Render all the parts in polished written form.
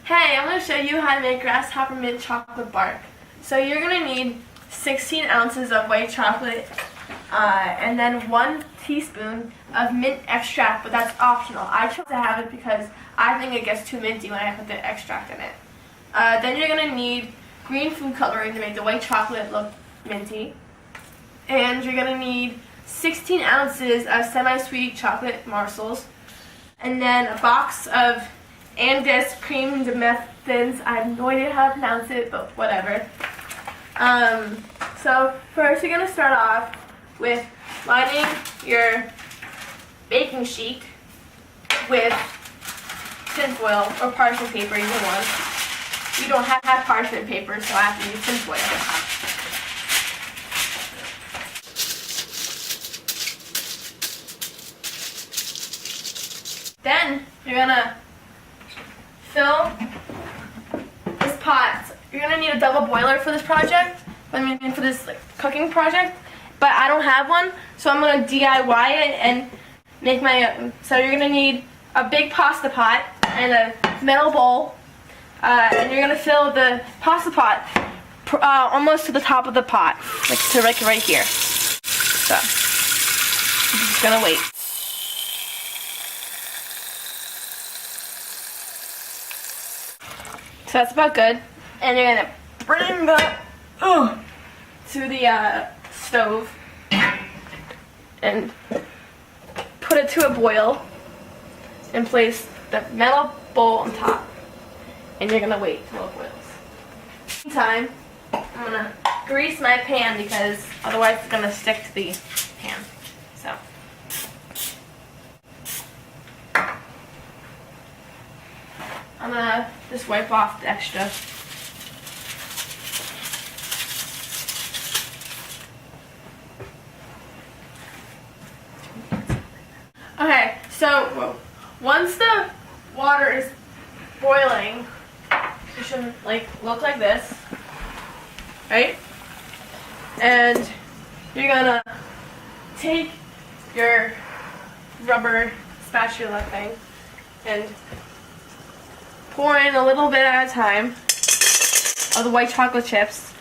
Hey, I'm going to show you how to make grasshopper mint chocolate bark. So you're going to need 16 ounces of white chocolate and then 1 teaspoon of mint extract, but that's optional. I chose to have it because I think it gets too minty when I put the extract in it. Then you're going to need green food coloring to make the white chocolate look minty. And you're going to need 16 ounces of semi-sweet chocolate morsels. And then a box of Andes cream de muffins. I have no idea how to pronounce it, but whatever. So first you're going to start off with lining your baking sheet with tinfoil or parchment paper, either one. You don't have to have parchment paper, so I have to use tinfoil. Then you're going to fill this pot. You're going to need a double boiler for this project. For this cooking project. But I don't have one, so I'm going to DIY it and make my own. So you're going to need a big pasta pot and a metal bowl. And you're going to fill the pasta pot almost to the top of the pot. Like right here. So, I'm just going to wait. So that's about good. And you're going to bring that to the stove and put it to a boil and place the metal bowl on top. And you're going to wait till it boils. Meantime, I'm going to grease my pan because otherwise it's going to stick to the pan. So. I'm going to just wipe off the extra. Okay, so once the water is boiling, it should look like this, right? And you're gonna take your rubber spatula thing and pour in a little bit at a time of the white chocolate chips.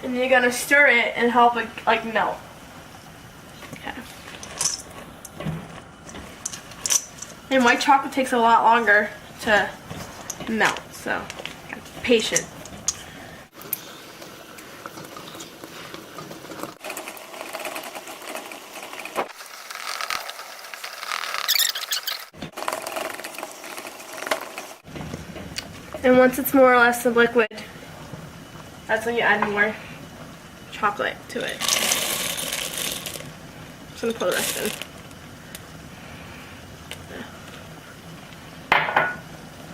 And you're gonna stir it and help it melt. Okay. And white chocolate takes a lot longer to melt, so be patient. And once it's more or less a liquid, that's when you add more chocolate to it. Just gonna pour the rest in.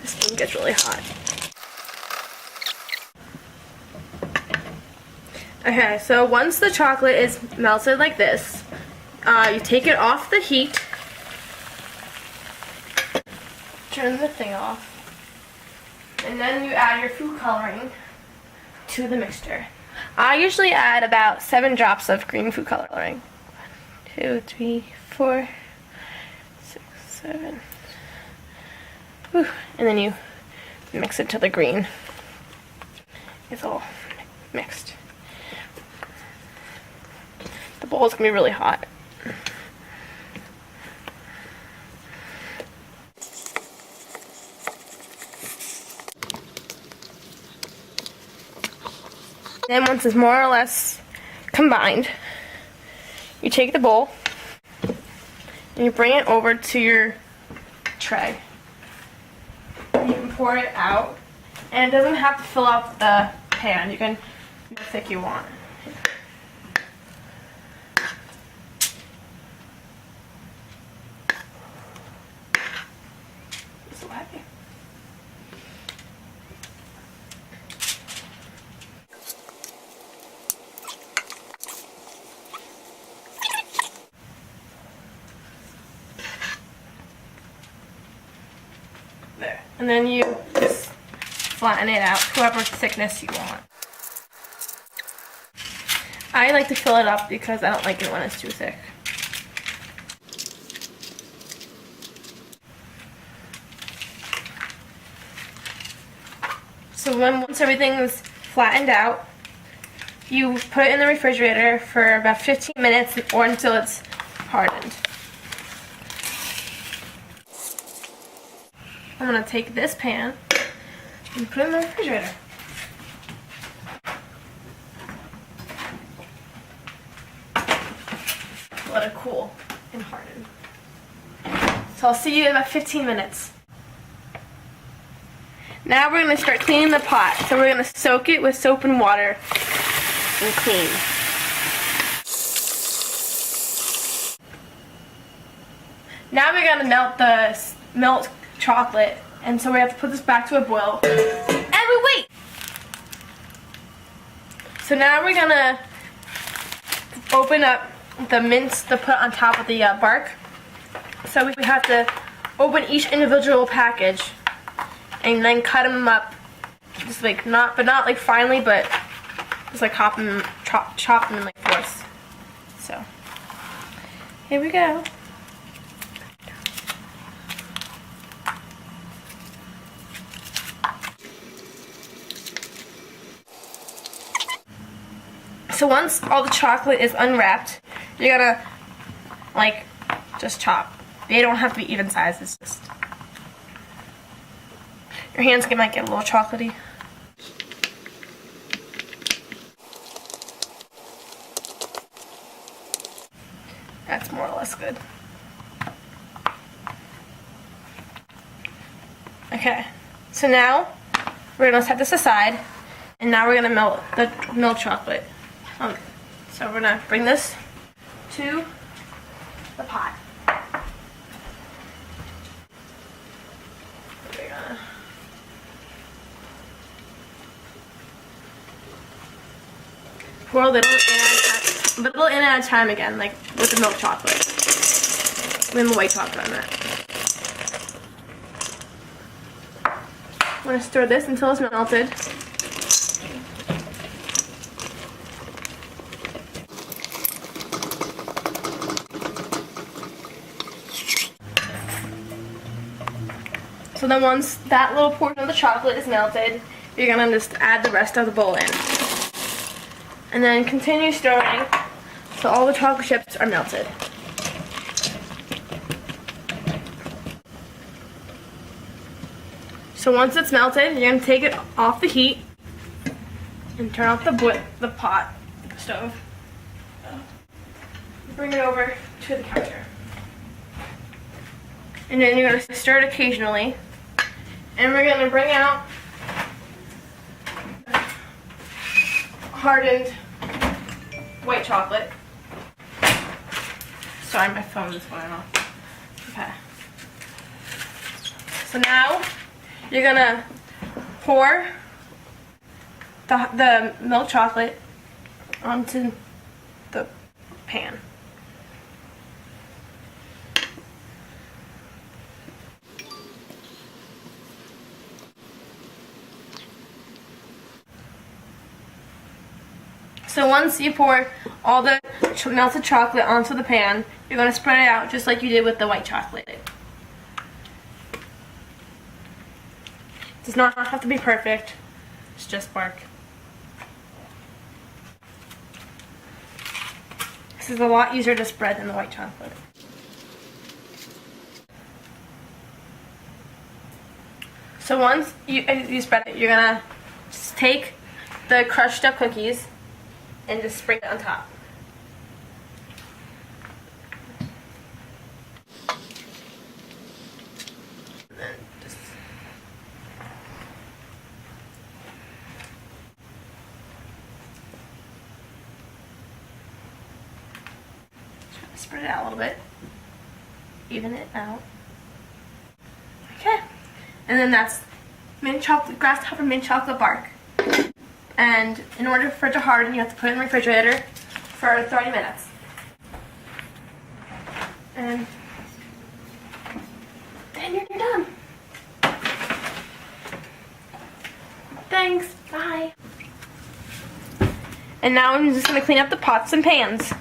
This one gets really hot. Okay, so once the chocolate is melted like this, you take it off the heat, turn the thing off, and then you add your food coloring to the mixture. I usually add about 7 drops of green food coloring. 1, 2, 3, 4, 6, 7. Whew. And then you mix it to the green. It's all mixed. The bowl is going to be really hot. Then once it's more or less combined, you take the bowl and you bring it over to your tray. You can pour it out, and it doesn't have to fill up the pan. You can make it thick you want. It's so heavy. There. And then you just flatten it out to whatever thickness you want. I like to fill it up because I don't like it when it's too thick. So once everything is flattened out, you put it in the refrigerator for about 15 minutes or until it's hardened. I'm going to take this pan and put it in the refrigerator. Let it cool and harden. So I'll see you in about 15 minutes. Now we're going to start cleaning the pot. So we're going to soak it with soap and water and clean. Now we're going to melt chocolate, and so we have to put this back to a boil. And we wait! So now we're going to open up the mints to put on top of the bark. So we have to open each individual package and then cut them up, just like not like finely, but just like chop them in like fourths. So here we go. So once all the chocolate is unwrapped, you're gonna like just chop. They don't have to be even sizes. Just your hands might get a little chocolatey. That's more or less good. Okay, so now we're gonna set this aside, and now we're gonna melt the milk chocolate. So we're gonna bring this to the pot. We're gonna pour a little in at a time again, like with the milk chocolate. Then the white chocolate on that. I'm gonna stir this until it's melted. So then once that little portion of the chocolate is melted, you're gonna just add the rest of the bowl in. And then continue stirring so all the chocolate chips are melted. So once it's melted, you're gonna take it off the heat and turn off the pot, the stove. Bring it over to the counter. And then you're gonna stir it occasionally. And we're gonna bring out hardened white chocolate. Sorry, my phone is going off. Okay. So now you're gonna pour the milk chocolate onto the pan. So once you pour all the melted chocolate onto the pan, you're going to spread it out just like you did with the white chocolate. It does not have to be perfect, it's just bark. This is a lot easier to spread than the white chocolate. So once you spread it, you're going to just take the crushed up cookies and just sprinkle it on top. And then just try to spread it out a little bit. Even it out. Okay. And then that's mint chocolate, grasshopper mint chocolate bark. And in order for it to harden, you have to put it in the refrigerator for 30 minutes. And then you're done. Thanks, bye. And now I'm just gonna clean up the pots and pans.